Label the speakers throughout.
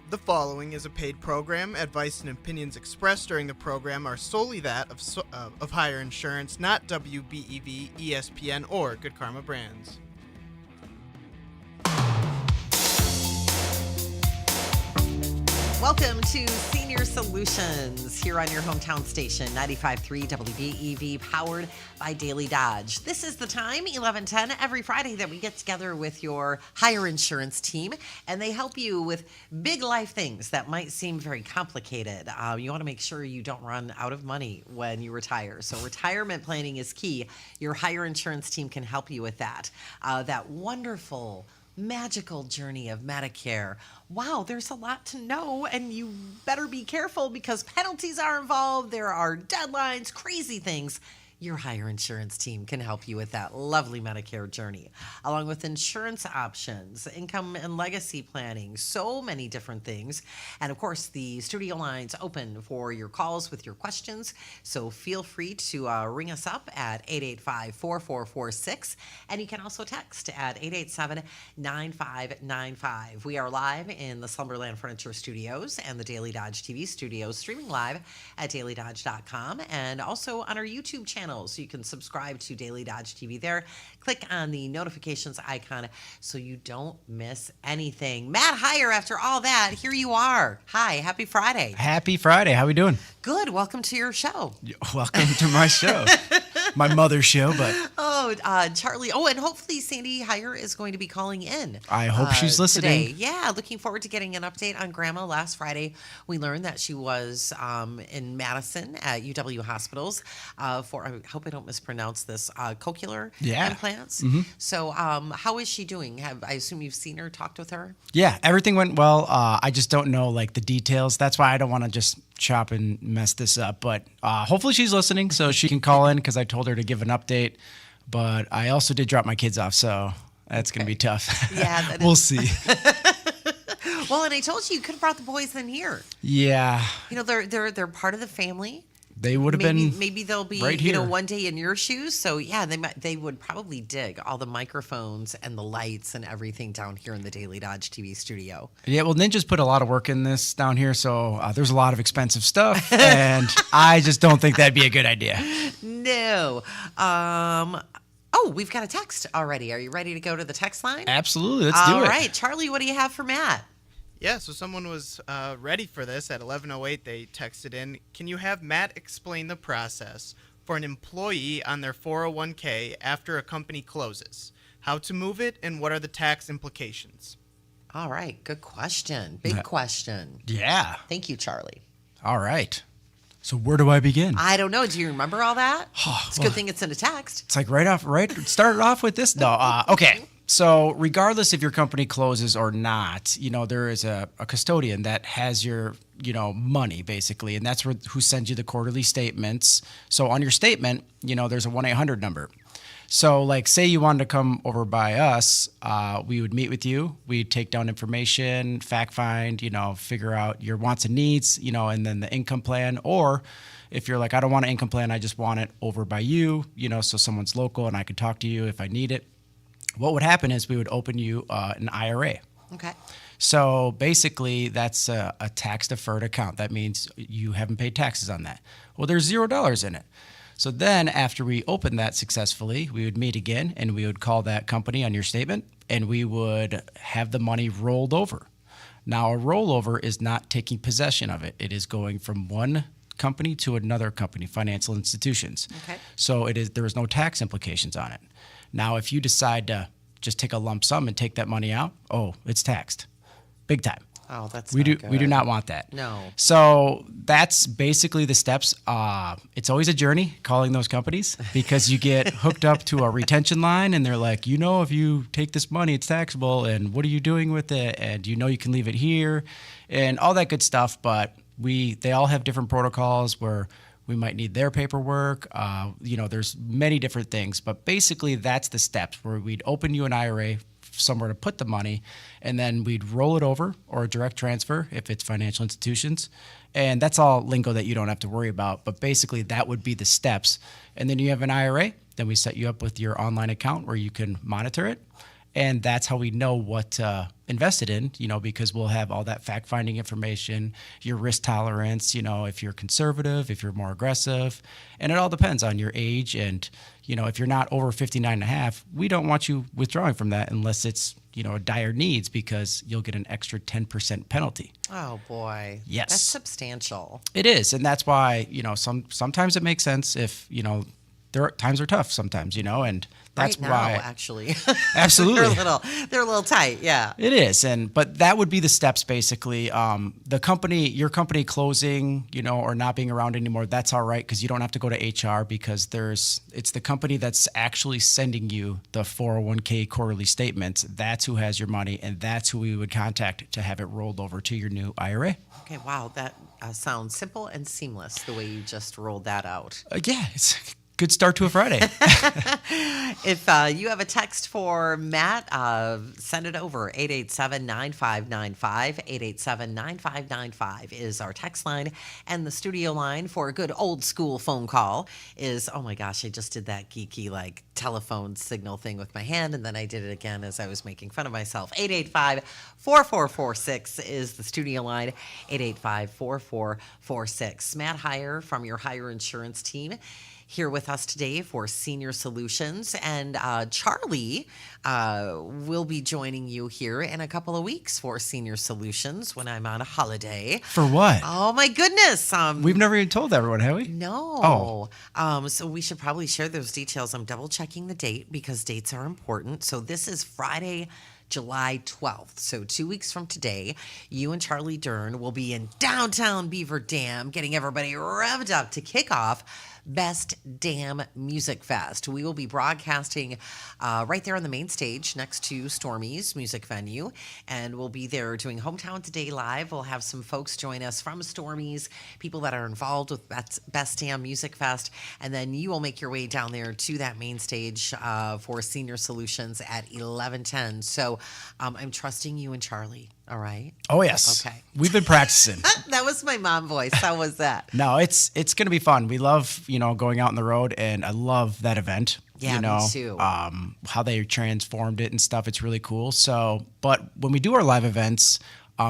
Speaker 1: The following is a paid program. Advice and opinions expressed during the program are solely that of Heiar Insurance, not WBEV, ESPN, or Good Karma Brands.
Speaker 2: Welcome to Senior Solutions here on your hometown station, 95.3 WBEV, powered by Daily Dodge. This is the time, 11:10, every Friday that we get together with your Heiar Insurance team, and they help you with big life things that might seem very complicated. You want to make sure you don't run out of money when you retire. So retirement planning is key. Your Heiar Insurance team can help you with that. That wonderful magical journey of Medicare. Wow, there's a lot to know, and you better be careful because penalties are involved. There are deadlines, crazy things. Your Heiar Insurance team can help you with that lovely Medicare journey, along with insurance options, income and legacy planning, so many different things. And of course, the studio lines open for your calls with your questions. So feel free to ring us up at 885-4446. And you can also text at 887-9595. We are live in the Slumberland Furniture Studios and the Daily Dodge TV studios, streaming live at dailydodge.com and also on our YouTube channel. So you can subscribe to Daily Dodge TV there. Click on the notifications icon so you don't miss anything. Matt Heiar, after all that, here you are. Hi, happy Friday.
Speaker 3: Happy Friday. How we doing?
Speaker 2: Good. Welcome to your show.
Speaker 3: Welcome to my show. My mother's show, but...
Speaker 2: Charlie. Oh, and hopefully Sandy Heiar is going to be calling in.
Speaker 3: I hope she's listening.
Speaker 2: Today. Yeah, looking forward to getting an update on Grandma. Last Friday, we learned that she was in Madison at UW Hospitals for, I hope I don't mispronounce this, cochlear implants. Mm-hmm. So how is she doing? I assume you've seen her, talked with her?
Speaker 3: Yeah, everything went well. I just don't know like the details. That's why I don't want to just chop and mess this up. But hopefully she's listening so she can call in because I told her to give an update. But I also did drop my kids off, so that's going to be tough.
Speaker 2: Yeah.
Speaker 3: We'll see.
Speaker 2: Well, and I told you could have brought the boys in here.
Speaker 3: Yeah.
Speaker 2: You know, they're part of the family.
Speaker 3: They would have been
Speaker 2: maybe they'll be
Speaker 3: right here.
Speaker 2: One day in your shoes. So yeah, they would probably dig all the microphones and the lights and everything down here in the Daily Dodge TV studio.
Speaker 3: Yeah, well, Ninja's put a lot of work in this down here, so there's a lot of expensive stuff, and I just don't think that'd be a good idea.
Speaker 2: No. Oh, we've got a text already. Are you ready to go to the text line?
Speaker 3: Absolutely. Let's do it.
Speaker 2: All right, Charlie, what do you have for Matt?
Speaker 1: Yeah, so someone was ready for this at 11:08. They texted in, can you have Matt explain the process for an employee on their 401k after a company closes? How to move it and what are the tax implications?
Speaker 2: All right, good question. Big question.
Speaker 3: Yeah.
Speaker 2: Thank you, Charlie.
Speaker 3: All right. So where do I begin?
Speaker 2: I don't know. Do you remember all that? It's a good thing it's in a text.
Speaker 3: It's like started off with this. No, okay. So regardless if your company closes or not, there is a custodian that has your, money basically, and that's who sends you the quarterly statements. So on your statement, there's a 1-800 number. So like say you wanted to come over by us, we would meet with you. We'd take down information, fact find, figure out your wants and needs, and then the income plan. Or if you're like, I don't want an income plan, I just want it over by you, so someone's local and I could talk to you if I need it. What would happen is we would open you an IRA.
Speaker 2: Okay.
Speaker 3: So basically that's a tax-deferred account. That means you haven't paid taxes on that. Well, there's $0 in it. So then after we opened that successfully, we would meet again and we would call that company on your statement and we would have the money rolled over. Now a rollover is not taking possession of it. It is going from one company to another company, financial institutions.
Speaker 2: Okay.
Speaker 3: So there is no tax implications on it. Now if you decide to just take a lump sum and take that money out, it's taxed. Big time.
Speaker 2: Oh, that's
Speaker 3: we
Speaker 2: not
Speaker 3: do. We do not want that.
Speaker 2: No.
Speaker 3: So that's basically the steps. It's always a journey calling those companies because you get hooked up to a retention line and they're like, if you take this money, it's taxable. And what are you doing with it? And you can leave it here and all that good stuff. But they all have different protocols where we might need their paperwork. There's many different things. But basically that's the steps where we'd open you an IRA, somewhere to put the money, and then we'd roll it over or a direct transfer if it's financial institutions. And that's all lingo that you don't have to worry about. But basically that would be the steps. And then you have an IRA. Then we set you up with your online account where you can monitor it. And that's how we know what to invest it in, because we'll have all that fact-finding information, your risk tolerance, if you're conservative, if you're more aggressive. And it all depends on your age. And, if you're not over 59 and a half, we don't want you withdrawing from that unless it's, a dire needs, because you'll get an extra 10% penalty.
Speaker 2: Oh, boy.
Speaker 3: Yes.
Speaker 2: That's substantial.
Speaker 3: It is. And that's why, sometimes it makes sense if, times are tough sometimes, and that's
Speaker 2: right now,
Speaker 3: why
Speaker 2: actually.
Speaker 3: Absolutely.
Speaker 2: they're a little tight, yeah.
Speaker 3: It is. But that would be the steps basically. Your company closing, or not being around anymore, that's all right, because you don't have to go to HR, because it's the company that's actually sending you the 401k quarterly statements. That's who has your money, and that's who we would contact to have it rolled over to your new IRA.
Speaker 2: Okay, wow, that sounds simple and seamless the way you just rolled that out.
Speaker 3: Yeah, it's a good start to a Friday.
Speaker 2: If you have a text for Matt, send it over. 887-9595. 887-9595 is our text line. And the studio line for a good old school phone call is, oh my gosh, I just did that geeky telephone signal thing with my hand, and then I did it again as I was making fun of myself. 885-4446 is the studio line. 885-4446. Matt Heiar from your Heiar Insurance team here with us today for Senior Solutions. And Charlie will be joining you here in a couple of weeks for Senior Solutions when I'm on a holiday.
Speaker 3: For what?
Speaker 2: Oh, my goodness.
Speaker 3: We've never even told everyone, have we?
Speaker 2: No. So we should probably share those details. I'm double checking the date because dates are important. So this is Friday, July 12th. So 2 weeks from today, you and Charlie Dern will be in downtown Beaver Dam getting everybody revved up to kick off Best Damn Music Fest. We will be broadcasting right there on the main stage next to Stormy's music venue, and we'll be there doing Hometown Today Live. We'll have some folks join us from Stormy's, people that are involved with Best Damn Music Fest, and then you will make your way down there to that main stage for Senior Solutions at 11:10. So I'm trusting you and Charlie. All right.
Speaker 3: Oh, yes.
Speaker 2: Okay.
Speaker 3: We've been practicing.
Speaker 2: That was my mom voice. How was that?
Speaker 3: No, it's going to be fun. We love, going out on the road, and I love that event.
Speaker 2: Yeah, me too.
Speaker 3: How they transformed it and stuff. It's really cool. So, but when we do our live events,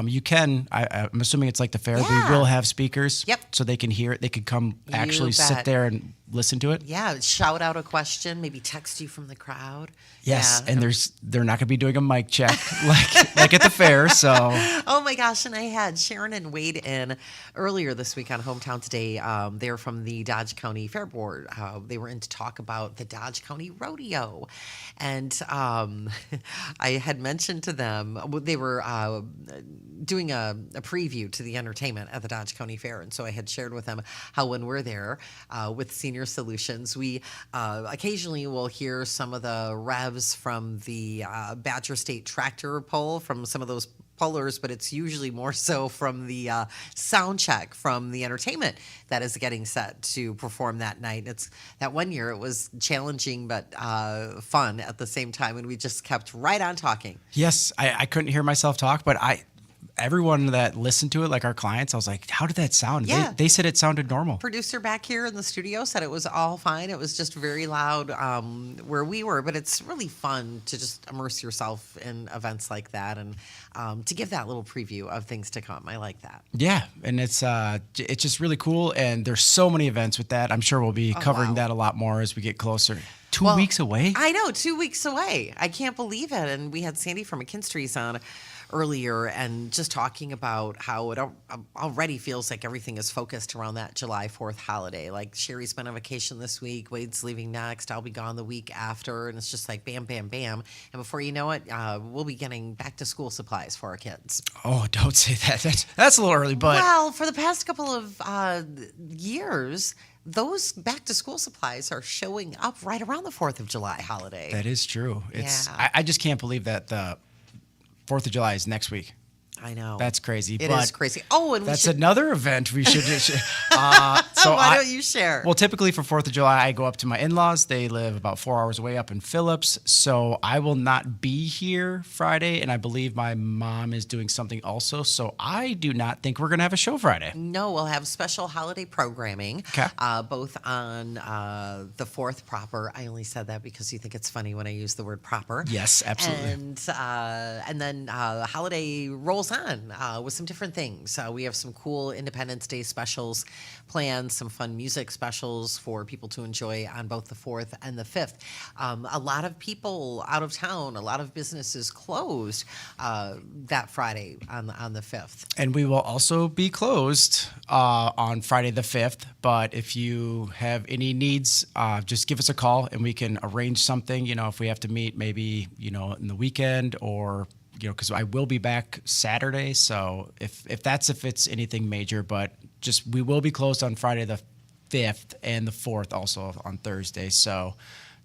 Speaker 3: you can, I'm assuming it's like the fair.
Speaker 2: Yeah.
Speaker 3: We will have speakers.
Speaker 2: Yep.
Speaker 3: So they can hear it. They could come actually sit
Speaker 2: bet.
Speaker 3: there and listen to it.
Speaker 2: Yeah, shout out a question, maybe text you from the crowd.
Speaker 3: Yes,
Speaker 2: Yeah.
Speaker 3: and they're not going to be doing a mic check like at the fair. So
Speaker 2: Oh my gosh, and I had Sharon and Wade in earlier this week on Hometown Today. They're from the Dodge County Fair Board. They were in to talk about the Dodge County Rodeo. And I had mentioned to them, they were doing a preview to the entertainment at the Dodge County Fair. And so I had shared with them how when we're there with Senior Solutions, we occasionally will hear some of the revs from the Badger State tractor pull from some of those pullers, but it's usually more so from the sound check from the entertainment that is getting set to perform that night. It's that one year it was challenging but fun at the same time, and we just kept right on talking.
Speaker 3: yes, I couldn't hear myself talk, but everyone that listened to it, like our clients, I was like, how did that sound?
Speaker 2: Yeah.
Speaker 3: They said it sounded normal.
Speaker 2: Producer back here in the studio said it was all fine. It was just very loud where we were, but it's really fun to just immerse yourself in events like that and to give that little preview of things to come. I like that.
Speaker 3: Yeah, and it's just really cool, and there's so many events with that. I'm sure we'll be covering
Speaker 2: wow.
Speaker 3: that a lot more as we get closer. 2
Speaker 2: Well,
Speaker 3: weeks away?
Speaker 2: I know, 2 weeks away. I can't believe it. And we had Sandy from McKinstry's on earlier and just talking about how it already feels like everything is focused around that July 4th holiday. Like Sherry's been on vacation this week, Wade's leaving next, I'll be gone the week after, and it's just like bam, bam, bam. And before you know it, we'll be getting back to school supplies for our kids.
Speaker 3: Oh, don't say that. That's a little early, but
Speaker 2: Well, for the past couple of years, those back to school supplies are showing up right around the 4th of July holiday.
Speaker 3: that is true. It's
Speaker 2: Yeah.
Speaker 3: I just can't believe that the 4th of July is next week.
Speaker 2: I know.
Speaker 3: That's crazy.
Speaker 2: It
Speaker 3: but
Speaker 2: is crazy. Oh, and
Speaker 3: that's
Speaker 2: we should,
Speaker 3: another event we should. So
Speaker 2: why don't you share?
Speaker 3: Well, typically for 4th of July, I go up to my in-laws. They live about 4 hours away up in Phillips. So I will not be here Friday, and I believe my mom is doing something also. So I do not think we're going to have a show Friday.
Speaker 2: No, we'll have special holiday programming,
Speaker 3: Okay.
Speaker 2: both on the 4th proper. I only said that because you think it's funny when I use the word proper.
Speaker 3: Yes, absolutely.
Speaker 2: And then holiday rolls on with some different things. We have some cool Independence Day specials planned, some fun music specials for people to enjoy on both the 4th and the 5th. A lot of people out of town, a lot of businesses closed that Friday on the 5th.
Speaker 3: And we will also be closed on Friday the 5th. But if you have any needs, just give us a call and we can arrange something. If we have to meet maybe, in the weekend or, because I will be back Saturday. So if it's anything major, but just we will be closed on Friday the 5th and the 4th also on Thursday. So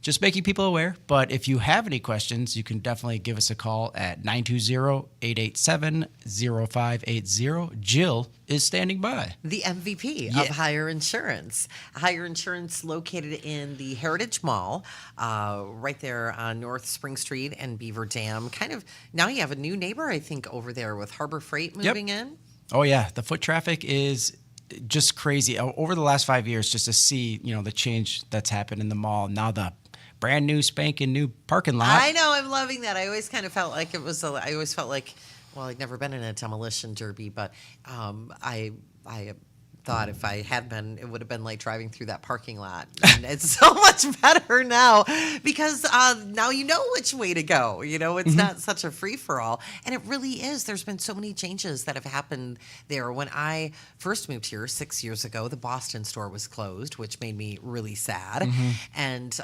Speaker 3: just making people aware. But if you have any questions, you can definitely give us a call at 920-887-0580. Jill is standing by.
Speaker 2: The MVP
Speaker 3: Yeah.
Speaker 2: of Heiar Insurance. Heiar Insurance located in the Heritage Mall, right there on North Spring Street and Beaver Dam. Now you have a new neighbor, I think, over there with Harbor Freight moving in.
Speaker 3: Oh, yeah. The foot traffic is just crazy. Over the last 5 years, just to see, the change that's happened in the mall. Now the brand new spanking new parking lot.
Speaker 2: I know, I'm loving that. I always kind of felt like well, I'd never been in a demolition derby, but I thought if I had been, it would have been like driving through that parking lot. And it's so much better now because now you know which way to go. It's not such a free-for-all. And it really is. There's been so many changes that have happened there. When I first moved here 6 years ago, the Boston store was closed, which made me really sad. And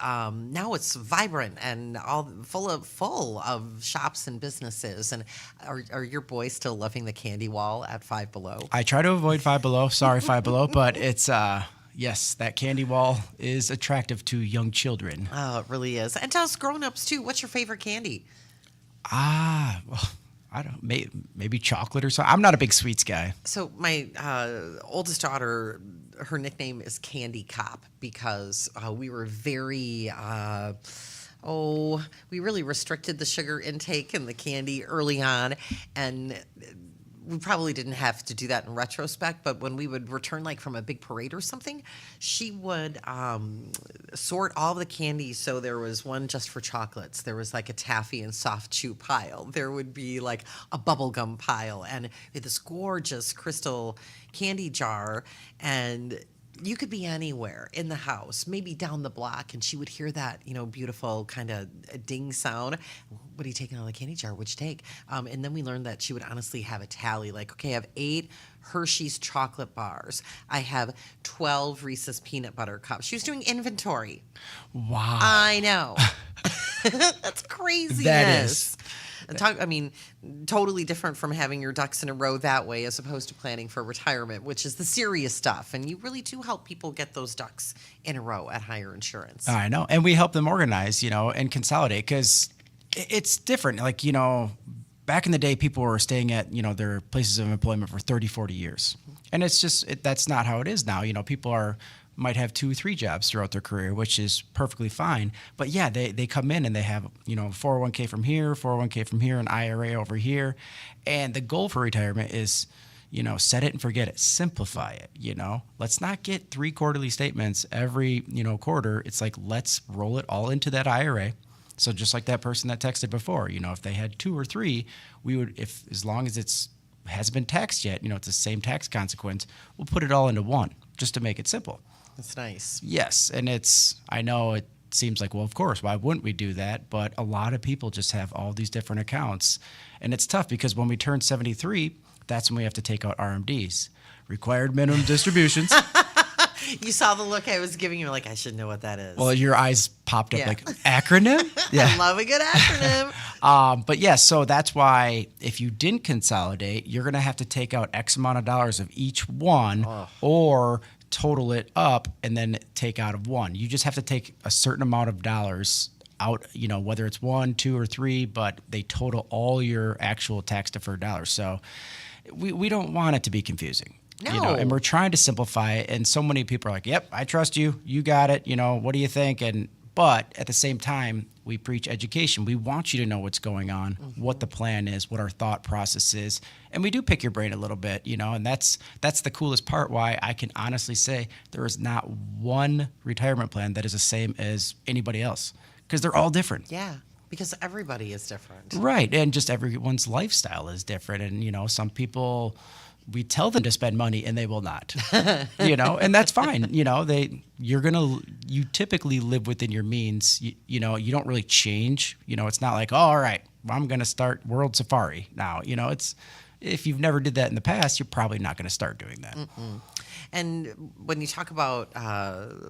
Speaker 2: now it's vibrant and all full of shops and businesses. And are your boys still loving the candy wall at Five Below?
Speaker 3: I try to avoid Five Below. Sorry, Five Below, but it's yes, that candy wall is attractive to young children.
Speaker 2: Oh, it really is. And to us grown-ups too. What's your favorite candy?
Speaker 3: Well, I don't maybe chocolate or something. I'm not a big sweets guy.
Speaker 2: So my oldest daughter, her nickname is Candy Cop because we were very we really restricted the sugar intake and the candy early on, and we probably didn't have to do that in retrospect, but when we would return like from a big parade or something, she would sort all the candies. So there was one just for chocolates. There was like a taffy and soft chew pile. There would be like a bubblegum pile and this gorgeous crystal candy jar. And you could be anywhere in the house, maybe down the block, and she would hear that, beautiful kind of ding sound. What are you taking out of the candy jar? What'd you take? And then we learned that she would honestly have a tally. Like, okay, I have 8 Hershey's chocolate bars. I have 12 Reese's peanut butter cups. She was doing inventory.
Speaker 3: Wow.
Speaker 2: I know. That's craziness.
Speaker 3: That is.
Speaker 2: Totally different from having your ducks in a row that way as opposed to planning for retirement, which is the serious stuff. And you really do help people get those ducks in a row at Heiar Insurance.
Speaker 3: I know. And we help them organize, and consolidate because it's different. Like, back in the day, people were staying at, their places of employment for 30, 40 years. And it's just, that's not how it is now. People might have 2 or 3 jobs throughout their career, which is perfectly fine. But yeah, they come in and they have, 401k from here, 401k from here, an IRA over here. And the goal for retirement is, set it and forget it. Simplify it, Let's not get 3 quarterly statements every, quarter. It's like, let's roll it all into that IRA. So just like that person that texted before, if they had 2 or 3, we would, as long as hasn't been taxed yet, it's the same tax consequence, we'll put it all into one just to make it simple.
Speaker 2: That's nice.
Speaker 3: Yes, and I know it seems like, well, of course, why wouldn't we do that? But a lot of people just have all these different accounts. And it's tough because when we turn 73, that's when we have to take out RMDs, required minimum distributions.
Speaker 2: You saw the look I was giving you, like, I should know what that is.
Speaker 3: Well, your eyes popped up
Speaker 2: Yeah.
Speaker 3: like, acronym?
Speaker 2: I love a good acronym.
Speaker 3: But yes, so that's why if you didn't consolidate, you're going to have to take out X amount of dollars of each one or total it up and then take out of one. You just have to take a certain amount of dollars out, whether it's one, two, or three, but they total all your actual tax deferred dollars. So we don't want it to be confusing.
Speaker 2: No.
Speaker 3: And we're trying to simplify it. And so many people are like, yep, I trust you. You got it. What do you think? But at the same time, we preach education. We want you to know what's going on, what the plan is, what our thought process is. And we do pick your brain a little bit, and that's the coolest part, why I can honestly say there is not one retirement plan that is the same as anybody else, because they're all different.
Speaker 2: Yeah, because everybody is different.
Speaker 3: Right. And just everyone's lifestyle is different. And, some people, we tell them to spend money and they will not, and that's fine. You typically live within your means. You don't really change. It's not like, oh, all right, I'm going to start World Safari now. If you've never did that in the past, you're probably not going to start doing that.
Speaker 2: And when you talk about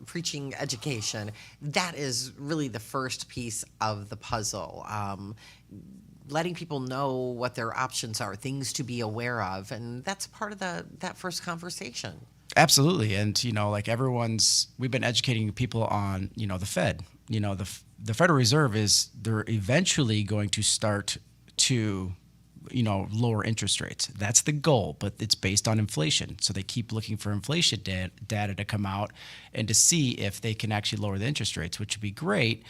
Speaker 2: preaching education, that is really the first piece of the puzzle. Letting people know what their options are, things to be aware of, and that's part of that first conversation.
Speaker 3: Absolutely. And, we've been educating people on, the Fed. The Federal Reserve they're eventually going to start to, lower interest rates. That's the goal, but it's based on inflation. So they keep looking for inflation data to come out and to see if they can actually lower the interest rates, which would be great.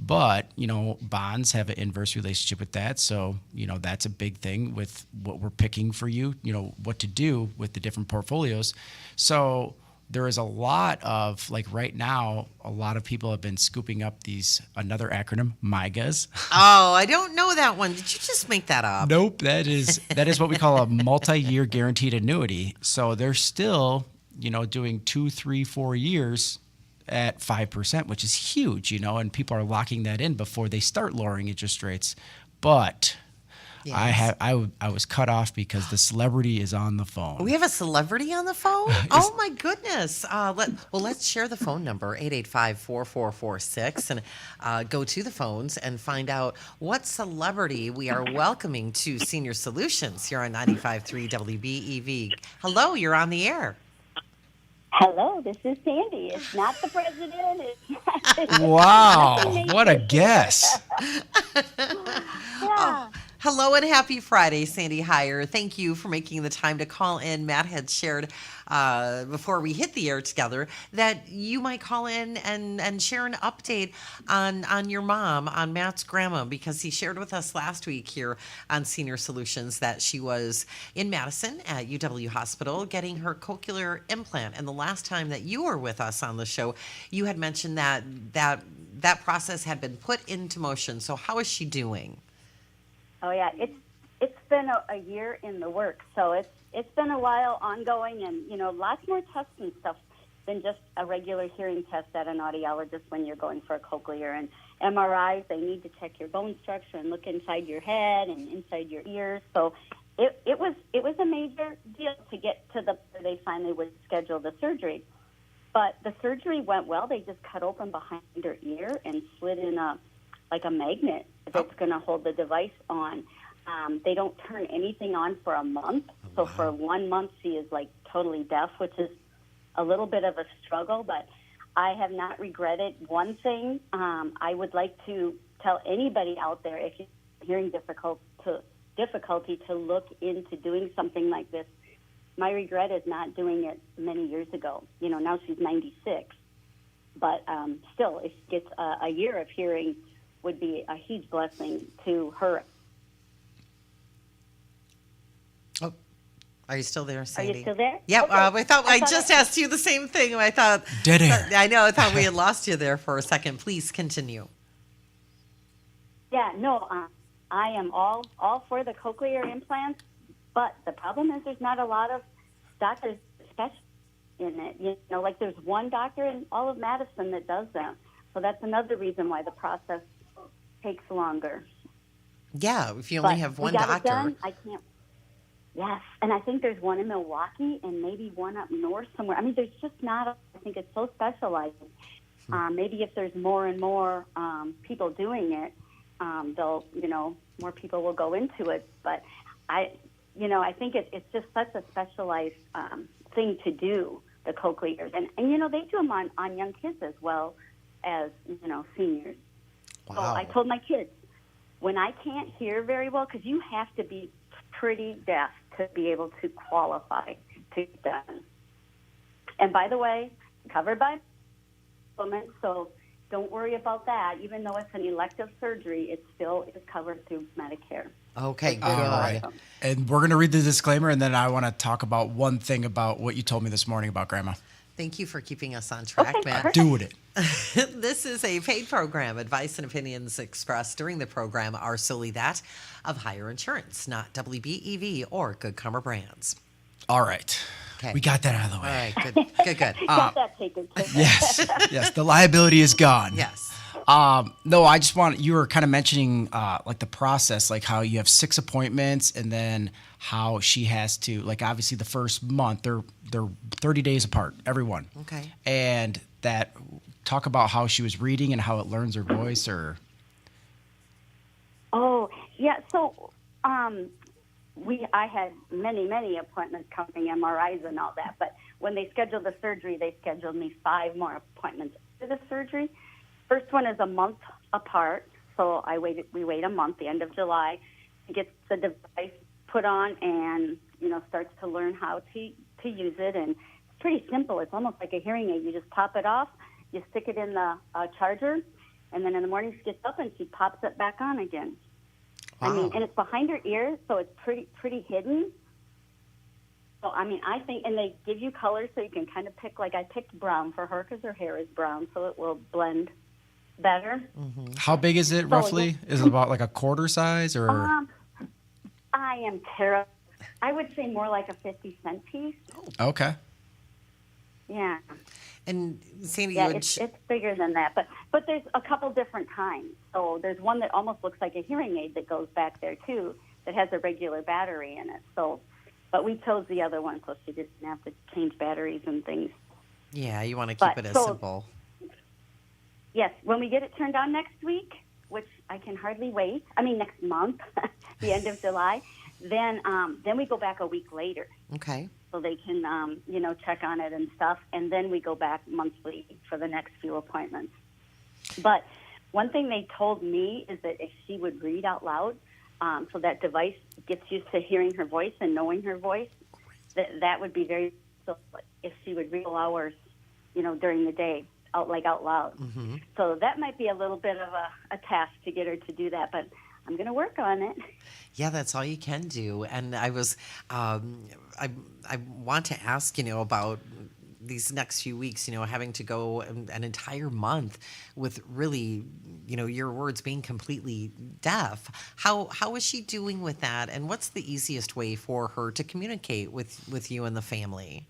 Speaker 3: But, bonds have an inverse relationship with that. So, that's a big thing with what we're picking for you, what to do with the different portfolios. So there is a lot of, right now, a lot of people have been scooping up another acronym, MIGAs.
Speaker 2: Oh, I don't know that one. Did you just make that up?
Speaker 3: Nope. That is what we call a multi-year guaranteed annuity. So they're still, doing 2, 3, 4 years at 5%, which is huge, and people are locking that in before they start lowering interest rates. But yes. I was cut off because the celebrity is on the phone.
Speaker 2: We have a celebrity on the phone? Oh my goodness. Let's share the phone number, 885-4446, and go to the phones and find out what celebrity we are welcoming to Senior Solutions here on 95.3 WBEV. Hello, you're on the air.
Speaker 4: Hello, this is Sandy. It's not the president. It's not
Speaker 3: wow, what a guess.
Speaker 4: Yeah.
Speaker 2: Hello and happy Friday, Sandy Heiar. Thank you for making the time to call in. Matt had shared before we hit the air together that you might call in and share an update on your mom, on Matt's grandma, because he shared with us last week here on Senior Solutions that she was in Madison at UW Hospital getting her cochlear implant. And the last time that you were with us on the show, you had mentioned that process had been put into motion. So how is she doing?
Speaker 4: Oh yeah, it's been a year in the works, so it's been a while ongoing, and lots more tests and stuff than just a regular hearing test at an audiologist when you're going for a cochlear. And MRIs, they need to check your bone structure and look inside your head and inside your ears. So it was a major deal to get to where they finally would schedule the surgery. But the surgery went well. They just cut open behind her ear and slid in a magnet that's going to hold the device on. They don't turn anything on for a month. So for 1 month, she is totally deaf, which is a little bit of a struggle, but I have not regretted one thing. I would like to tell anybody out there, if you're hearing difficulty to look into doing something like this. My regret is not doing it many years ago. Now she's 96. But still, if she gets a year of hearing, would be a huge blessing to her.
Speaker 2: Oh, are you still there, Sandy?
Speaker 4: Are you still there?
Speaker 2: Yeah,
Speaker 4: Okay.
Speaker 2: I thought I just asked you the same thing. I thought
Speaker 3: dead air.
Speaker 2: I know. I thought we had lost you there for a second. Please continue.
Speaker 4: Yeah, no, I am all for the cochlear implants, but the problem is there's not a lot of doctors specialists in it. There's one doctor in all of Madison that does them. So that's another reason why the process takes longer.
Speaker 2: Yeah, if you only have one
Speaker 4: we got
Speaker 2: doctor.
Speaker 4: It done. I can't. Yes, and I think there's one in Milwaukee and maybe one up north somewhere. I mean, there's just not. I think it's so specialized. Maybe if there's more and more people doing it, they'll, more people will go into it. But I think it's just such a specialized thing to do, the cochlears, and they do them on young kids as well as seniors. So I told my kids, when I can't hear very well, because you have to be pretty deaf to be able to qualify to get done. And by the way, covered by supplement, so don't worry about that. Even though it's an elective surgery, it still is covered through Medicare.
Speaker 2: Okay, good.
Speaker 3: All right. And we're going to read the disclaimer, and then I want to talk about one thing about what you told me this morning about Grandma.
Speaker 2: Thank you for keeping us on track,
Speaker 4: Okay,
Speaker 2: Matt.
Speaker 4: perfect.
Speaker 3: Doing it.
Speaker 2: This is a paid program. Advice and opinions expressed during the program are solely that of Heiar Insurance, not WBEV or Good Karma Brands.
Speaker 3: All right.
Speaker 2: Okay.
Speaker 3: We got that out of the
Speaker 2: All
Speaker 3: way.
Speaker 2: right, good.
Speaker 4: Got that taken care of.
Speaker 3: Yes. The liability is gone.
Speaker 2: Yes.
Speaker 3: No, I just want, you were kind of mentioning like the process, like how you have 6 appointments and then how she has to, like obviously the first month, they're 30 days apart, everyone.
Speaker 2: Okay.
Speaker 3: And that, talk about how she was reading and how it learns her voice or.
Speaker 4: Oh, yeah. So I had many appointments coming, MRIs and all that. But when they scheduled the surgery, they scheduled me 5 more appointments for the surgery. First one is a month apart, so we wait a month, the end of July, to get the device put on and, starts to learn how to use it. And it's pretty simple. It's almost like a hearing aid. You just pop it off, you stick it in the charger, and then in the morning she gets up and she pops it back on again.
Speaker 2: Wow.
Speaker 4: I mean, and it's behind her ear, so it's pretty hidden. So, I mean, I think, and they give you colors so you can kind of pick, like I picked brown for her because her hair is brown, so it will blend better.
Speaker 3: How big is it roughly? Is it about like a quarter size or?
Speaker 4: I am terrible. I would say more like a 50-cent piece.
Speaker 3: Okay.
Speaker 4: Yeah.
Speaker 2: And Sandy,
Speaker 4: Yeah,
Speaker 2: you would
Speaker 4: it's bigger than that. But there's a couple different kinds. So there's one that almost looks like a hearing aid that goes back there, too, that has a regular battery in it. So, but we chose the other one so she didn't have to change batteries and things.
Speaker 2: yeah, you want to keep
Speaker 4: But-
Speaker 2: it as
Speaker 4: so-
Speaker 2: simple.
Speaker 4: Yes, when we get it turned on next week, which I can hardly wait, next month, the end of July, then we go back a week later.
Speaker 2: Okay.
Speaker 4: So they can, check on it and stuff. And then we go back monthly for the next few appointments. But one thing they told me is that if she would read out loud, so that device gets used to hearing her voice and knowing her voice, that would be very, so if she would read hours, during the day, out loud.
Speaker 2: Mm-hmm.
Speaker 4: So that might be a little bit of a task to get her to do that, but I'm going to work on it.
Speaker 2: Yeah, that's all you can do. And I was, I want to ask, about these next few weeks, having to go an entire month with really, your words being completely deaf. How is she doing with that? And what's the easiest way for her to communicate with you and the family?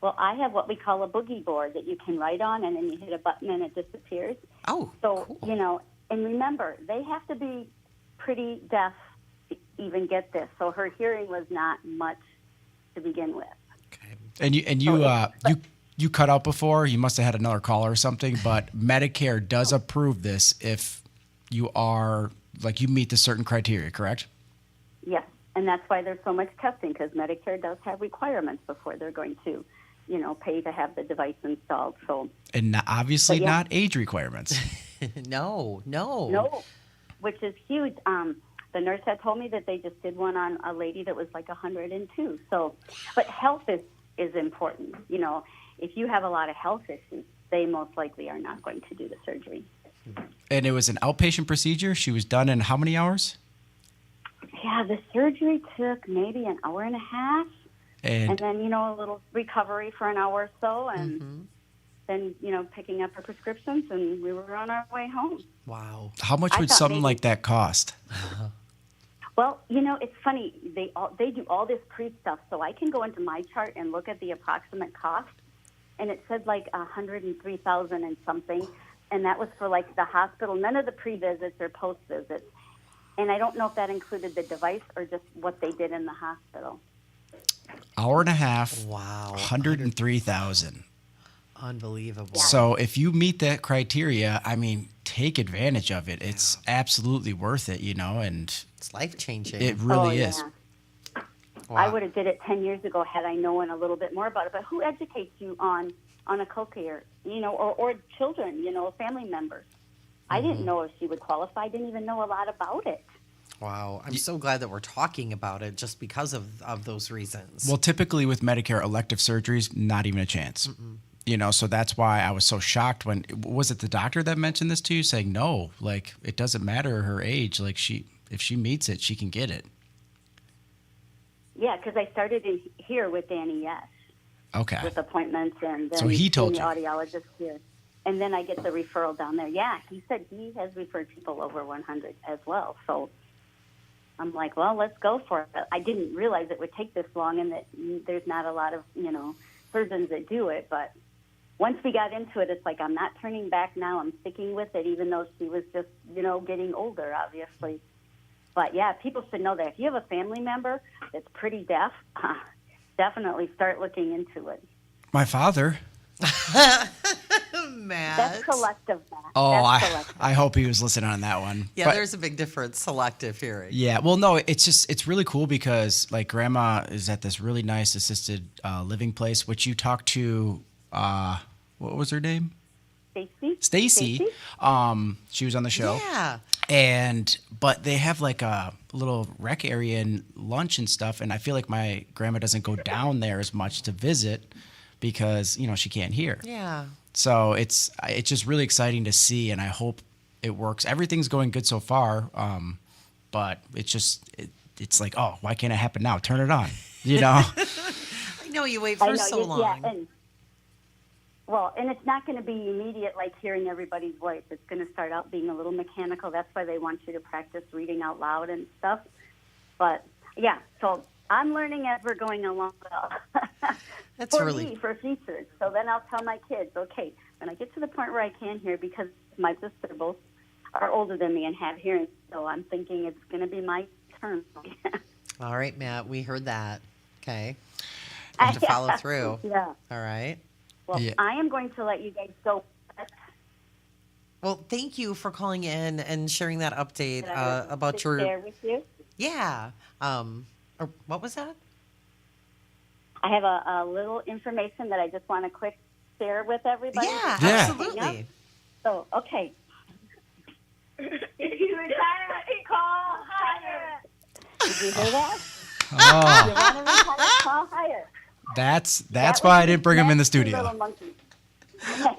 Speaker 4: Well, I have what we call a boogie board that you can write on, and then you hit a button and it disappears.
Speaker 2: Oh,
Speaker 4: So,
Speaker 2: cool.
Speaker 4: And remember, they have to be pretty deaf to even get this. So her hearing was not much to begin with.
Speaker 2: Okay.
Speaker 3: And you cut out before. You must have had another caller or something. But Medicare does approve this if you are you meet the certain criteria, correct?
Speaker 4: Yes, and that's why there's so much testing, because Medicare does have requirements before they're going to, pay to have the device installed. So
Speaker 3: And obviously
Speaker 4: But yeah.
Speaker 3: not age requirements.
Speaker 2: No.
Speaker 4: no, which is huge. The nurse had told me that they just did one on a lady that was like 102. So, but health is important. If you have a lot of health issues, they most likely are not going to do the surgery.
Speaker 3: And it was an outpatient procedure. She was done in how many hours?
Speaker 4: Yeah, the surgery took maybe an hour and a half, and
Speaker 3: And
Speaker 4: then, a little recovery for an hour or so, and then, picking up her prescriptions, and we were on our way home.
Speaker 2: Wow.
Speaker 3: how much
Speaker 4: I
Speaker 3: would
Speaker 4: thought
Speaker 3: something
Speaker 4: maybe-
Speaker 3: like that cost?
Speaker 4: Well, it's funny. They do all this pre-stuff, so I can go into my chart and look at the approximate cost, and it said like $103,000 and something, and that was for like the hospital. None of the pre-visits or post-visits, and I don't know if that included the device or just what they did in the hospital.
Speaker 3: Hour and a half.
Speaker 2: Wow.
Speaker 3: 103,000.
Speaker 2: Unbelievable.
Speaker 3: So if you meet that criteria, take advantage of it. It's absolutely worth it, and
Speaker 2: It's life-changing.
Speaker 3: it really
Speaker 4: Oh,
Speaker 3: is.
Speaker 4: yeah.
Speaker 2: Wow.
Speaker 4: I would have did it 10 years ago had I known a little bit more about it. But who educates you on a cochlear, or children, family members? I didn't know if she would qualify. I didn't even know a lot about it.
Speaker 2: Wow. I'm so glad that we're talking about it just because of those reasons.
Speaker 3: Well, typically with Medicare, elective surgeries, not even a chance. You know, so that's why I was so shocked when, was it the doctor that mentioned this to you, saying, no, like, it doesn't matter her age. Like, if she meets it, she can get it.
Speaker 4: Yeah, because I started in here with Danny Yes.
Speaker 3: Okay.
Speaker 4: With appointments, and then
Speaker 3: So he told
Speaker 4: the
Speaker 3: you.
Speaker 4: audiologist here. And then I get the referral down there. Yeah, he said he has referred people over 100 as well. So I'm like, well, let's go for it. I didn't realize it would take this long and that there's not a lot of, surgeons that do it. But once we got into it, it's like I'm not turning back now. I'm sticking with it, even though she was just, getting older, obviously. But, yeah, people should know that. If you have a family member that's pretty deaf, definitely start looking into it.
Speaker 3: My father.
Speaker 2: Matt.
Speaker 4: That's selective, Matt.
Speaker 3: Oh,
Speaker 4: That's selective.
Speaker 3: I hope he was listening on that one.
Speaker 2: Yeah,
Speaker 3: But-
Speaker 2: there's a big difference, selective hearing.
Speaker 3: Yeah, well, no, it's really cool because like grandma is at this really nice assisted living place, which you talked to, what was her name? Stacy. She was on the show.
Speaker 2: Yeah.
Speaker 3: But they have like a little rec area and lunch and stuff, and I feel like my grandma doesn't go down there as much to visit because she can't hear.
Speaker 2: Yeah.
Speaker 3: So it's just really exciting to see, and I hope it works. Everything's going good so far, but it's like, oh, why can't it happen now? Turn it on,
Speaker 2: I know you wait for so long.
Speaker 4: Yeah, and it's not going to be immediate like hearing everybody's voice. It's going to start out being a little mechanical. That's why they want you to practice reading out loud and stuff. But, yeah, so I'm learning as we're going along.
Speaker 2: That's
Speaker 4: for
Speaker 2: really
Speaker 4: me, for research. So then I'll tell my kids, okay, when I get to the point where I can hear, because my sister both are older than me and have hearing, so I'm thinking it's going to be my turn.
Speaker 2: All right, Matt. We heard that. Okay. You have to follow through.
Speaker 4: Yeah.
Speaker 2: All right.
Speaker 4: Well,
Speaker 3: Yeah.
Speaker 4: I am going to let you guys go.
Speaker 2: Well, thank you for calling in and sharing that update
Speaker 4: Did I
Speaker 2: about
Speaker 4: sit
Speaker 2: your.
Speaker 4: there with you?
Speaker 2: Yeah. Or what was that?
Speaker 4: I have a little information that I just want to quick share with everybody.
Speaker 2: Yeah,
Speaker 3: Yeah.
Speaker 2: absolutely.
Speaker 4: So, okay. If you retire, call Heiar. Did you hear that?
Speaker 3: Oh,
Speaker 4: You want to retire, call Heiar.
Speaker 3: that's
Speaker 4: That
Speaker 3: why
Speaker 4: was
Speaker 3: I didn't bring him in the
Speaker 4: next to Little
Speaker 3: studio.
Speaker 4: monkey.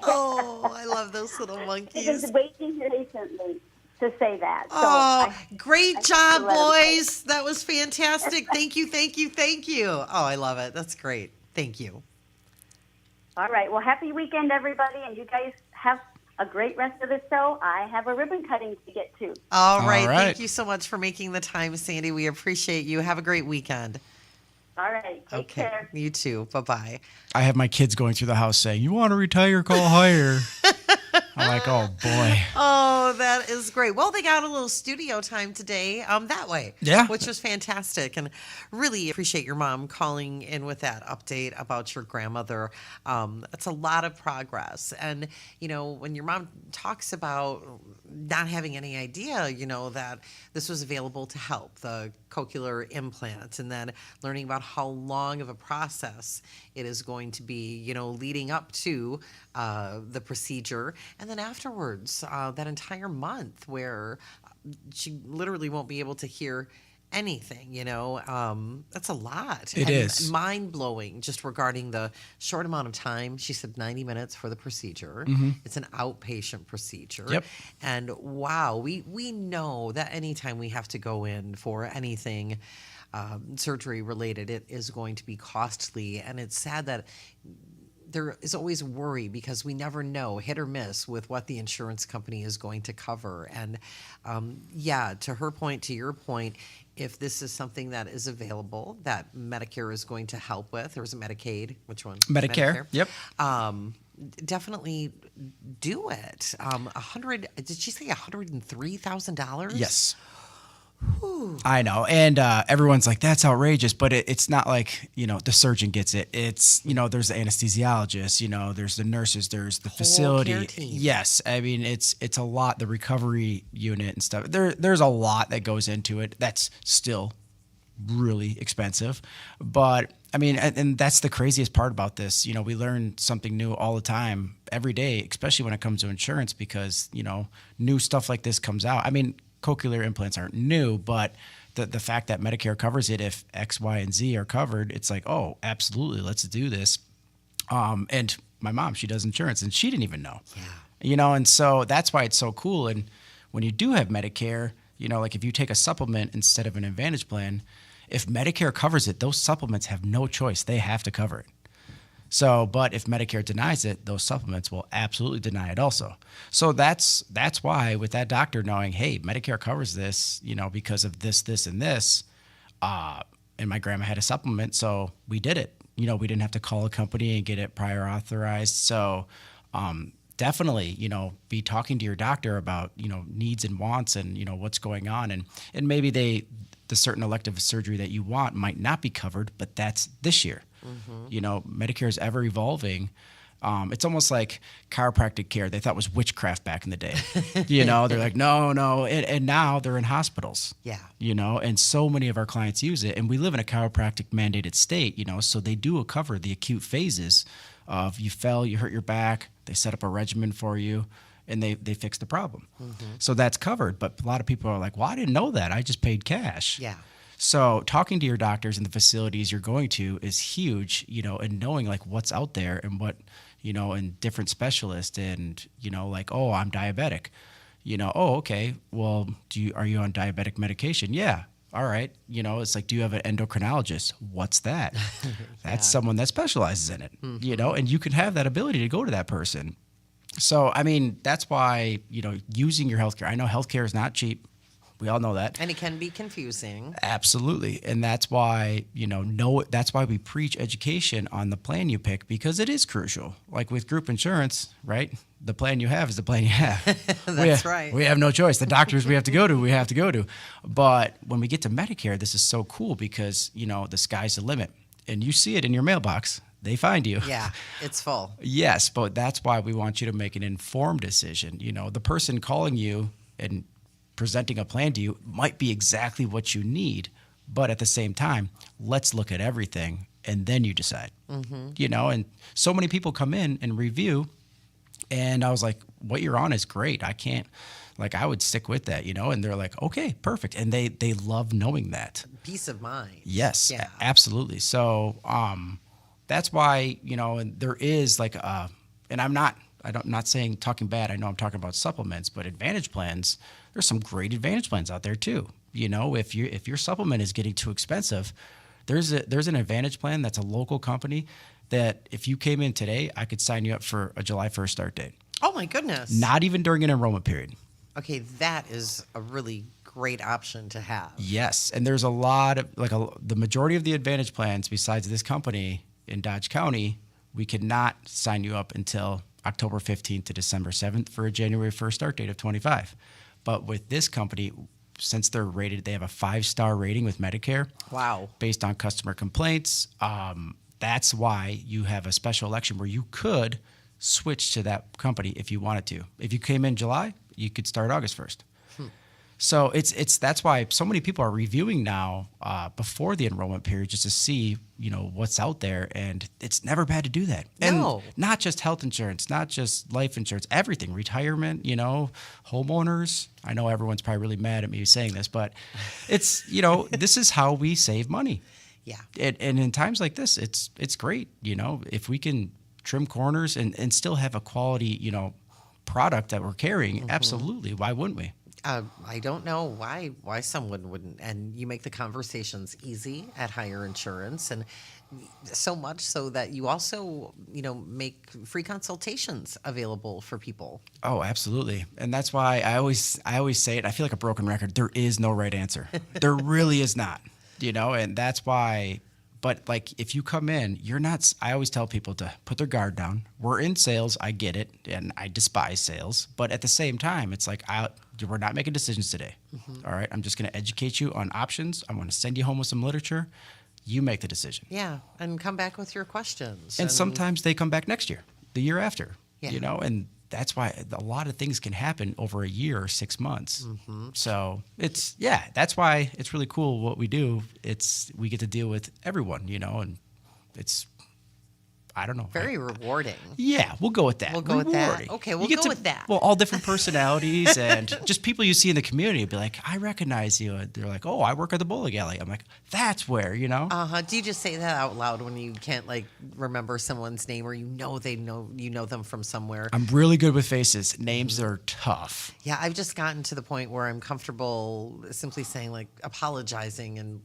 Speaker 2: Oh, I love those little
Speaker 4: He
Speaker 2: monkeys.
Speaker 4: was waiting here patiently to say that. So
Speaker 2: Oh,
Speaker 4: I
Speaker 2: great
Speaker 4: have
Speaker 2: job,
Speaker 4: to let him say
Speaker 2: boys. That was fantastic. Thank you, thank you, thank you. Oh, I love it. That's great. Thank you.
Speaker 4: All right. Well, happy weekend, everybody, and you guys have a great rest of the show. I have a ribbon cutting to get to.
Speaker 2: All right.
Speaker 3: right.
Speaker 2: Thank you so much for making the time, Sandy. We appreciate you. Have a great weekend.
Speaker 4: All right. Take care.
Speaker 2: You too. Bye-bye.
Speaker 3: I have my kids going through the house saying, "You want to retire? Call Heiar." I'm like, oh boy.
Speaker 2: Oh, that is great. Well, they got a little studio time today that way.
Speaker 3: Yeah.
Speaker 2: Which was fantastic. And really appreciate your mom calling in with that update about your grandmother. That's a lot of progress. And, when your mom talks about not having any idea, that this was available to help, the cochlear implant, and then learning about how long of a process it is going to be, leading up to the procedure. And then afterwards, that entire month where she literally won't be able to hear anything, that's a lot.
Speaker 3: It is.
Speaker 2: Mind-blowing just regarding the short amount of time. She said 90 minutes for the procedure. It's an outpatient procedure.
Speaker 3: Yep.
Speaker 2: And wow, we know that anytime we have to go in for anything surgery related, it is going to be costly. And it's sad that there is always worry because we never know, hit or miss, with what the insurance company is going to cover. And to her point, to your point, if this is something that is available, that Medicare is going to help with, or is it Medicaid? Which one?
Speaker 3: Medicare. Yep.
Speaker 2: Definitely do it. Did she say $103,000?
Speaker 3: Yes. I know. And everyone's like, that's outrageous. But it's not like, the surgeon gets it. It's, there's the anesthesiologist, there's the nurses, there's the facility.
Speaker 2: care team.
Speaker 3: Yes. I mean, it's a lot, the recovery unit and stuff. There's a lot that goes into it. That's still really expensive. But I mean, and that's the craziest part about this. You know, we learn something new all the time, every day, especially when it comes to insurance, because, you know, new stuff like this comes out. I mean, cochlear implants aren't new, but the fact that Medicare covers it, if X, Y, and Z are covered, it's like, oh, absolutely, let's do this. And my mom, she does insurance, and she didn't even know.
Speaker 2: Yeah.
Speaker 3: You know, and so that's why it's so cool. And when you do have Medicare, you know, like if you take a supplement instead of an Advantage plan, if Medicare covers it, those supplements have no choice. They have to cover it. So, but if Medicare denies it, those supplements will absolutely deny it also. So that's why with that doctor knowing, hey, Medicare covers this, you know, because of this, this, and this, and my grandma had a supplement, so we did it. You know, we didn't have to call a company and get it prior authorized. So definitely, you know, be talking to your doctor about, you know, needs and wants and, you know, what's going on. And maybe the certain elective surgery that you want might not be covered, but that's this year. You know, Medicare is ever evolving. It's almost like chiropractic care. They thought was witchcraft back in the day. You know, they're like, no. And now they're in hospitals.
Speaker 2: Yeah.
Speaker 3: You know, and so many of our clients use it. And we live in a chiropractic mandated state, you know, so they do cover the acute phases of you fell, you hurt your back, they set up a regimen for you, and they fix the problem. So that's covered. But a lot of people are like, well, I didn't know that. I just paid cash.
Speaker 2: Yeah.
Speaker 3: So talking to your doctors and the facilities you're going to is huge, you know, and knowing like what's out there and what, you know, and different specialists and, you know, like, oh, I'm diabetic, you know, oh, okay. Well, are you on diabetic medication? Yeah. All right. You know, it's like, do you have an endocrinologist? What's that? That's someone that specializes in it, you know, and you can have that ability to go to that person. So, I mean, that's why, you know, using your healthcare, I know healthcare is not cheap. We all know that.
Speaker 2: And it can be confusing.
Speaker 3: Absolutely. And that's why, you know, that's why we preach education on the plan you pick, because it is crucial. Like with group insurance, right? The plan you have is the plan you have.
Speaker 2: That's right.
Speaker 3: We have no choice. The doctors we have to go to. But when we get to Medicare, this is so cool because, you know, the sky's the limit. And you see it in your mailbox. They find you.
Speaker 2: Yeah, it's full.
Speaker 3: Yes, but that's why we want you to make an informed decision. You know, the person calling you and presenting a plan to you might be exactly what you need, but at the same time, let's look at everything and then you decide. You know, and so many people come in and review, and I was like, what you're on is great. I would stick with that, you know, and they're like, okay, perfect. And they love knowing that.
Speaker 2: Peace of mind.
Speaker 3: Yes,
Speaker 2: Yeah.
Speaker 3: absolutely. So that's why, you know, and there is like and I'm not saying talking bad. I know I'm talking about supplements, but Advantage plans, there's some great Advantage plans out there too. You know, if your supplement is getting too expensive, there's an Advantage plan that's a local company that if you came in today, I could sign you up for a July 1st start date.
Speaker 2: Oh my goodness.
Speaker 3: Not even during an enrollment period.
Speaker 2: Okay, that is a really great option to have.
Speaker 3: Yes, and there's a lot of the majority of the Advantage plans besides this company in Dodge County, we cannot sign you up until October 15th to December 7th for a January 1st start date of 25. But with this company, since they're rated, they have a 5-star rating with Medicare.
Speaker 2: Wow.
Speaker 3: Based on customer complaints. That's why you have a special election where you could switch to that company if you wanted to. If you came in July, you could start August 1st. So that's why so many people are reviewing now before the enrollment period just to see, you know, what's out there, and it's never bad to do that.
Speaker 2: No.
Speaker 3: And not just health insurance, not just life insurance, everything, retirement, you know, homeowners. I know everyone's probably really mad at me saying this, but it's, you know, this is how we save money.
Speaker 2: Yeah.
Speaker 3: And in times like this, it's great, you know, if we can trim corners and still have a quality, you know, product that we're carrying, absolutely. Why wouldn't we?
Speaker 2: I don't know why someone wouldn't. And you make the conversations easy at Heiar Insurance, and so much so that you also, you know, make free consultations available for people.
Speaker 3: Oh, absolutely. And that's why I always say it. I feel like a broken record. There is no right answer. There really is not, you know, and that's why. But like, if you come in, I always tell people to put their guard down. We're in sales. I get it. And I despise sales. But at the same time, it's like, we're not making decisions today. All right. I'm just going to educate you on options. I'm going to send you home with some literature. You make the decision.
Speaker 2: Yeah. And come back with your questions.
Speaker 3: And sometimes they come back next year, the year after,
Speaker 2: Yeah.
Speaker 3: you know, and that's why a lot of things can happen over a year or 6 months. So that's why it's really cool what we do. We get to deal with everyone, and it's, I don't know.
Speaker 2: Very rewarding.
Speaker 3: Yeah, we'll go with that.
Speaker 2: We'll go with that.
Speaker 3: Rewarding.
Speaker 2: Okay, we'll
Speaker 3: You get
Speaker 2: go
Speaker 3: to-
Speaker 2: with that.
Speaker 3: Well, all different personalities and just people you see in the community be like, I recognize you. And they're like, oh, I work at the bowling alley. I'm like, that's where,
Speaker 2: Do you just say that out loud when you can't like remember someone's name, or you know them from somewhere?
Speaker 3: I'm really good with faces. Names are tough.
Speaker 2: Yeah, I've just gotten to the point where I'm comfortable simply saying, like, apologizing and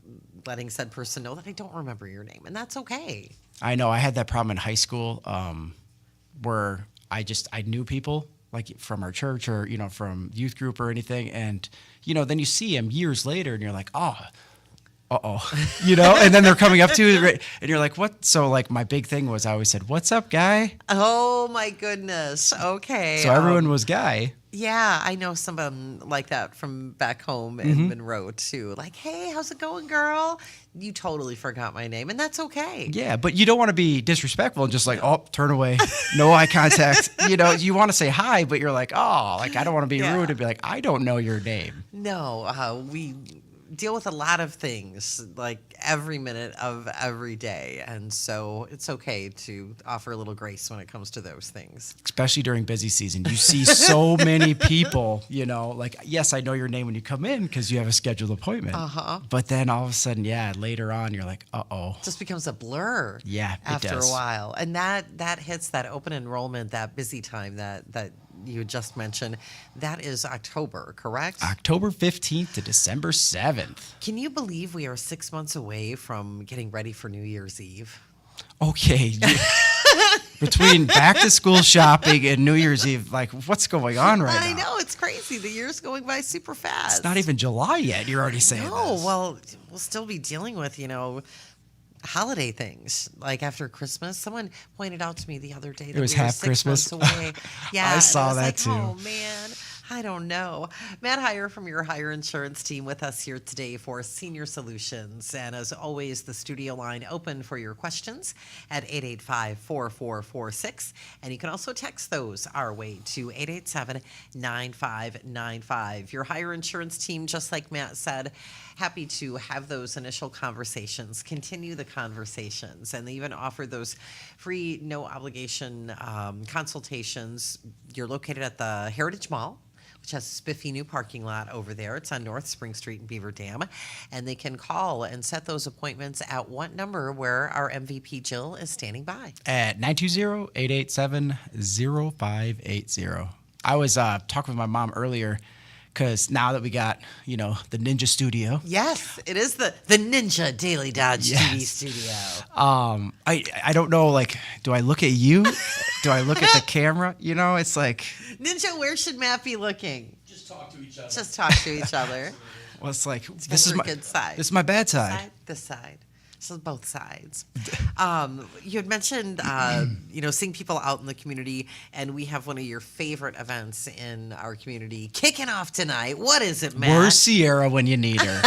Speaker 2: letting said person know that I don't remember your name, and that's okay.
Speaker 3: I know. I had that problem in high school where I knew people like from our church or, from youth group or anything. And, then you see them years later and you're like, oh, and then they're coming up to you and you're like, what? So like my big thing was I always said, what's up, guy?
Speaker 2: Oh, my goodness. Okay.
Speaker 3: So everyone was guy.
Speaker 2: Yeah, I know someone like that from back home in Monroe, too. Like, hey, how's it going, girl? You totally forgot my name, and that's okay.
Speaker 3: Yeah, but you don't want to be disrespectful and just like, oh, turn away. No eye contact. You want to say hi, but you're like, oh, like I don't want to be rude and be like, I don't know your name.
Speaker 2: No, we deal with a lot of things like every minute of every day, and so it's okay to offer a little grace when it comes to those things,
Speaker 3: especially during busy season. You see so many people, like, yes, I know your name when you come in because you have a scheduled appointment, but then all of a sudden, later on you're like, it
Speaker 2: just becomes a blur
Speaker 3: after
Speaker 2: a while. And that hits that open enrollment, that busy time that you just mentioned. That is October, correct?
Speaker 3: October 15th to December 7th.
Speaker 2: Can you believe we are 6 months away from getting ready for New Year's Eve?
Speaker 3: Okay. Between back to school shopping and New Year's Eve, like what's going on right now?
Speaker 2: I know, it's crazy. The year's going by super fast.
Speaker 3: It's not even July yet. You're already saying this.
Speaker 2: Well, we'll still be dealing with, holiday things like after Christmas. Someone pointed out to me the other day that
Speaker 3: it was
Speaker 2: we were
Speaker 3: half
Speaker 2: 6
Speaker 3: Christmas.
Speaker 2: months away. Yeah,
Speaker 3: I saw that
Speaker 2: like,
Speaker 3: too.
Speaker 2: Oh man, I don't know. Matt Heiar from your Heiar Insurance team with us here today for Senior Solutions. And as always, the studio line open for your questions at 885-4446. And you can also text those our way to 887-9595. Your Heiar Insurance team, just like Matt said, happy to have those initial conversations, continue the conversations, and they even offer those free, no obligation consultations. You're located at the Heritage Mall, which has a spiffy new parking lot over there. It's on North Spring Street in Beaver Dam. And they can call and set those appointments at what number where our MVP Jill is standing by?
Speaker 3: At 920-887-0580. I was talking with my mom earlier because now that we got, the Ninja Studio.
Speaker 2: Yes, it is the Ninja Daily Dodge TV studio.
Speaker 3: I don't know, like, do I look at you? Do I look at the camera? It's like...
Speaker 2: Ninja, where should Matt be looking?
Speaker 5: Just talk to each other.
Speaker 2: Just talk to each other.
Speaker 3: Well, it's like,
Speaker 2: It's
Speaker 3: this is my
Speaker 2: good side.
Speaker 3: This is my bad side.
Speaker 2: This side. So both sides. You had mentioned, seeing people out in the community, and we have one of your favorite events in our community kicking off tonight. What is it, Matt?
Speaker 3: Where's Sierra when you need her?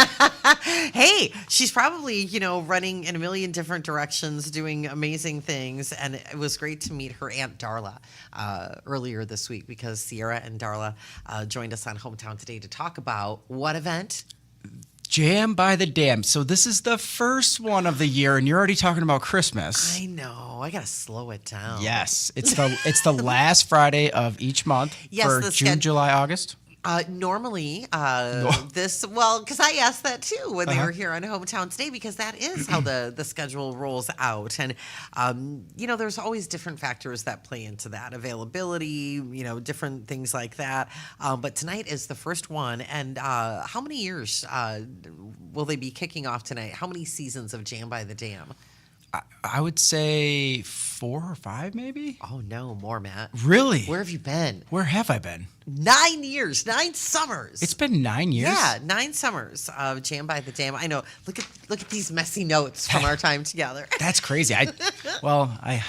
Speaker 2: Hey, she's probably, running in a million different directions, doing amazing things. And it was great to meet her Aunt Darla earlier this week because Sierra and Darla joined us on Hometown Today to talk about what event?
Speaker 3: Jam by the Dam. So this is the first one of the year, and you're already talking about Christmas.
Speaker 2: I know. I gotta slow it down.
Speaker 3: Yes, it's the last Friday of each month for June, July, August.
Speaker 2: Normally, because I asked that too when they were here on Hometown Today, because that is how the schedule rolls out. And, there's always different factors that play into that. Availability, different things like that. But tonight is the first one. And how many years will they be kicking off tonight? How many seasons of Jam by the Dam?
Speaker 3: I would say 4 or 5, maybe.
Speaker 2: Oh, no, more, Matt.
Speaker 3: Really?
Speaker 2: Where have you been?
Speaker 3: Where have I been?
Speaker 2: 9 years, 9 summers.
Speaker 3: It's been 9 years?
Speaker 2: Yeah, 9 summers of Jam by the Dam. I know. Look at these messy notes from our time together.
Speaker 3: That's crazy. I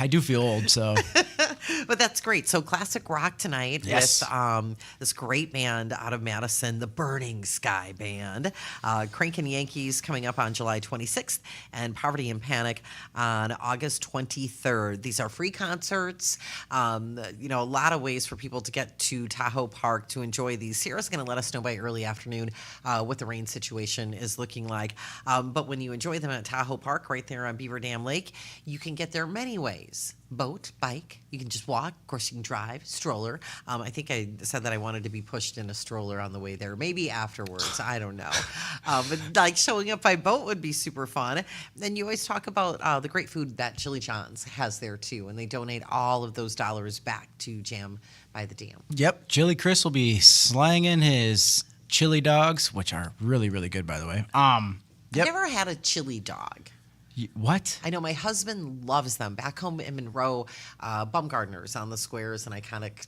Speaker 3: do feel old, so.
Speaker 2: But that's great. So classic rock tonight
Speaker 3: Yes.
Speaker 2: with this great band out of Madison, the Burning Sky Band. Crankin' Yankees coming up on July 26th and Poverty and Panic on August 23rd. These are free concerts. A lot of ways for people to get to Tahoe Park to enjoy these. Sarah's going to let us know by early afternoon what the rain situation is looking like. But when you enjoy them at Tahoe Park right there on Beaver Dam Lake, you can get there many ways. Boat, bike, you can just walk. Of course, you can drive, stroller. I think I said that I wanted to be pushed in a stroller on the way there, maybe afterwards. I don't know. But like showing up by boat would be super fun. And you always talk about the great food that Chili John's has there too. And they donate all of those dollars back to Jam by the Dam.
Speaker 3: Yep, Chili Chris will be slanging his chili dogs, which are really, really good, by the way. Yep.
Speaker 2: I've never had a chili dog.
Speaker 3: What?
Speaker 2: I know my husband loves them. Back home in Monroe, Bumgarner's on the Squares, an iconic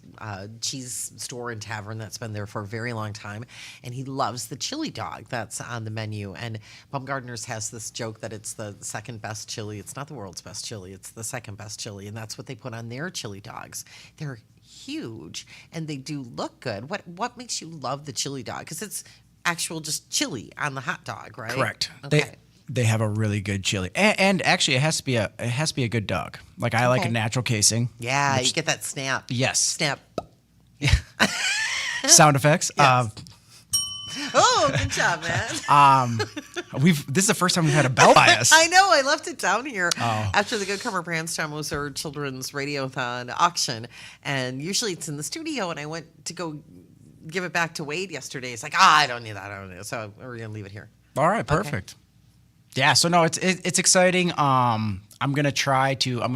Speaker 2: cheese store and tavern that's been there for a very long time. And he loves the chili dog that's on the menu. And Bumgarner's has this joke that it's the second best chili. It's not the world's best chili. It's the second best chili. And that's what they put on their chili dogs. They're huge and they do look good. What makes you love the chili dog? Because it's actual just chili on the hot dog, right?
Speaker 3: Correct.
Speaker 2: Okay.
Speaker 3: They have a really good chili, and actually, it has to be a good dog. Like I like a natural casing.
Speaker 2: Yeah, you get that snap.
Speaker 3: Yes.
Speaker 2: Snap.
Speaker 3: Sound effects.
Speaker 2: Yes. Oh, good job, man.
Speaker 3: This is the first time we've had a bell by us.
Speaker 2: I know. I left it down here
Speaker 3: Oh.
Speaker 2: after the Good Comer Brandstown was our children's radiothon auction, and usually it's in the studio. And I went to go give it back to Wade yesterday. It's like, I don't need that. I don't need it. So we're gonna leave it here.
Speaker 3: All right, perfect. Yeah, so no, it's exciting. I'm gonna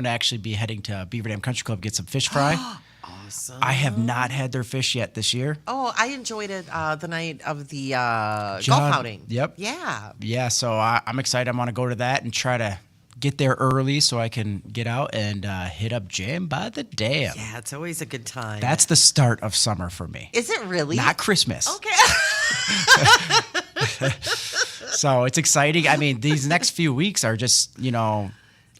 Speaker 3: actually be heading to Beaver Dam Country Club, get some fish fry.
Speaker 2: Awesome.
Speaker 3: I have not had their fish yet this year.
Speaker 2: Oh, I enjoyed it the night of the golf outing.
Speaker 3: Yep.
Speaker 2: Yeah.
Speaker 3: Yeah, so I'm excited. I want to go to that and try to get there early so I can get out and hit up Jam by the Dam.
Speaker 2: Yeah, it's always a good time.
Speaker 3: That's the start of summer for me.
Speaker 2: Is it really?
Speaker 3: Not Christmas.
Speaker 2: Okay.
Speaker 3: So it's exciting. I mean, these next few weeks are just, going to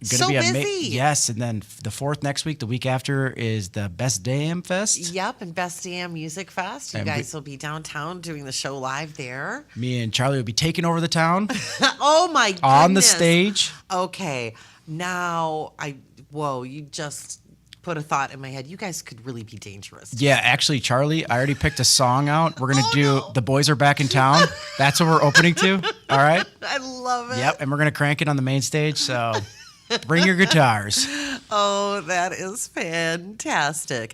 Speaker 2: So
Speaker 3: be
Speaker 2: busy.
Speaker 3: Yes, and then the 4th next week, the week after, is the Best Dam Fest.
Speaker 2: Yep, and Best Damn Music Fest. You
Speaker 3: And
Speaker 2: guys will be downtown doing the show live there.
Speaker 3: Me and Charlie will be taking over the town
Speaker 2: Oh my goodness.
Speaker 3: on the stage.
Speaker 2: Okay. Now you just put a thought in my head. You guys could really be dangerous.
Speaker 3: Yeah, actually, Charlie, I already picked a song out. We're going to do
Speaker 2: no.
Speaker 3: The Boys Are Back in Town. That's what we're opening to. All right?
Speaker 2: I love it.
Speaker 3: Yep, and we're going to crank it on the main stage. So bring your guitars.
Speaker 2: Oh, that is fantastic.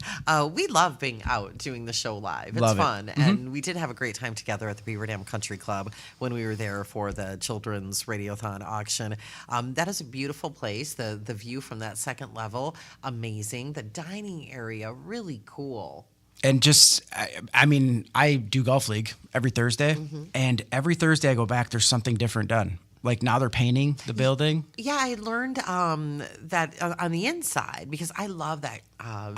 Speaker 2: We love being out doing the show live. It's
Speaker 3: Love it.
Speaker 2: fun. And we did have a great time together at the Beaver Dam Country Club when we were there for the Children's Radiothon auction. That is a beautiful place. The view from that second level, amazing. The dining area, really cool.
Speaker 3: And just, I mean, I do Golf League every Thursday. And every Thursday I go back, there's something different done. Like now they're painting the building.
Speaker 2: Yeah, I learned that on the inside because I love that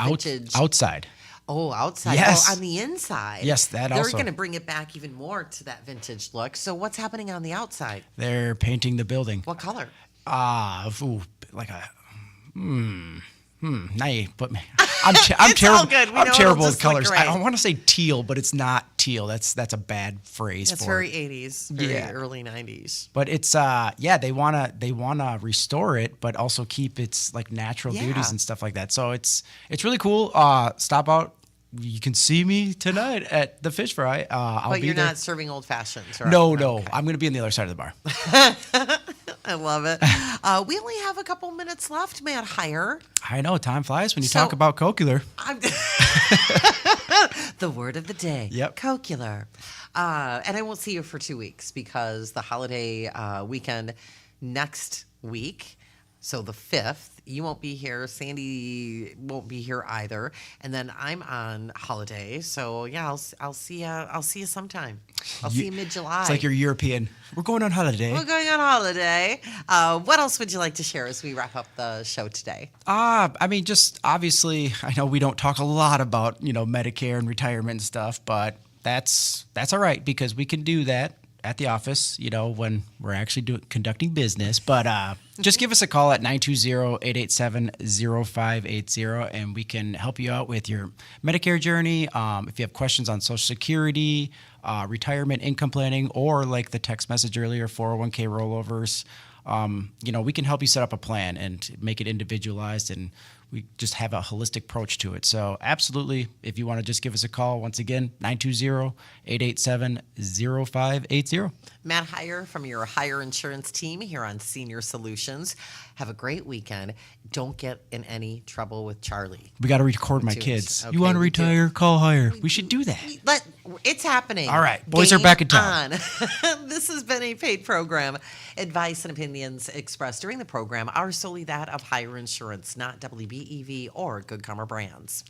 Speaker 2: vintage.
Speaker 3: Outside.
Speaker 2: Oh, outside.
Speaker 3: Yes.
Speaker 2: Oh, on the inside.
Speaker 3: Yes, that
Speaker 2: They're
Speaker 3: also.
Speaker 2: going to bring it back even more to that vintage look. So what's happening on the outside?
Speaker 3: They're painting the building.
Speaker 2: What color?
Speaker 3: Like a, now you put me. I'm
Speaker 2: It's
Speaker 3: terrible.
Speaker 2: all good. We
Speaker 3: I'm
Speaker 2: know
Speaker 3: terrible
Speaker 2: it'll
Speaker 3: with
Speaker 2: just look
Speaker 3: colors.
Speaker 2: great.
Speaker 3: I want to say teal, but it's not teal. That's a bad phrase
Speaker 2: That's
Speaker 3: for
Speaker 2: very
Speaker 3: it.
Speaker 2: 80s, very
Speaker 3: Yeah.
Speaker 2: early 90s.
Speaker 3: But it's they wanna restore it, but also keep its like natural
Speaker 2: Yeah.
Speaker 3: beauties and stuff like that. So it's really cool. Stop out. You can see me tonight at the fish fry. I'll
Speaker 2: But
Speaker 3: be
Speaker 2: you're
Speaker 3: there.
Speaker 2: not serving old fashions, right?
Speaker 3: No.
Speaker 2: Okay.
Speaker 3: I'm gonna be on the other side of the bar.
Speaker 2: I love it. We only have a couple minutes left, Matt Heiar.
Speaker 3: I know time flies when you
Speaker 2: So-
Speaker 3: talk about cocular.
Speaker 2: The word of the day.
Speaker 3: Yep.
Speaker 2: Cocular. And I won't see you for 2 weeks because the holiday weekend next week, so the 5th, you won't be here. Sandy won't be here either. And then I'm on holiday. So yeah, I'll see you. I'll see you sometime. I'll see you mid-July.
Speaker 3: It's like you're European. We're going on holiday.
Speaker 2: We're going on holiday. What else would you like to share as we wrap up the show today?
Speaker 3: I mean, just obviously, I know we don't talk a lot about Medicare and retirement and stuff, but that's all right because we can do that at the office, when we're actually conducting business. But just give us a call at 920-887-0580, and we can help you out with your Medicare journey. If you have questions on Social Security, retirement, income planning, or like the text message earlier, 401k rollovers, we can help you set up a plan and make it individualized, and we just have a holistic approach to it. So absolutely, if you want to just give us a call, once again, 920-887-0580.
Speaker 2: Matt Heiar from your Heiar Insurance team here on Senior Solutions. Have a great weekend. Don't get in any trouble with Charlie.
Speaker 3: We got to record my kids.
Speaker 2: Okay,
Speaker 3: you want to
Speaker 2: we do.
Speaker 3: retire? Call Heiar. We should do that.
Speaker 2: It's happening.
Speaker 3: All right. Boys are back in town.
Speaker 2: This has been a paid program. Advice and opinions expressed during the program are solely that of Heiar Insurance, not WBEV or Good Karma Brands.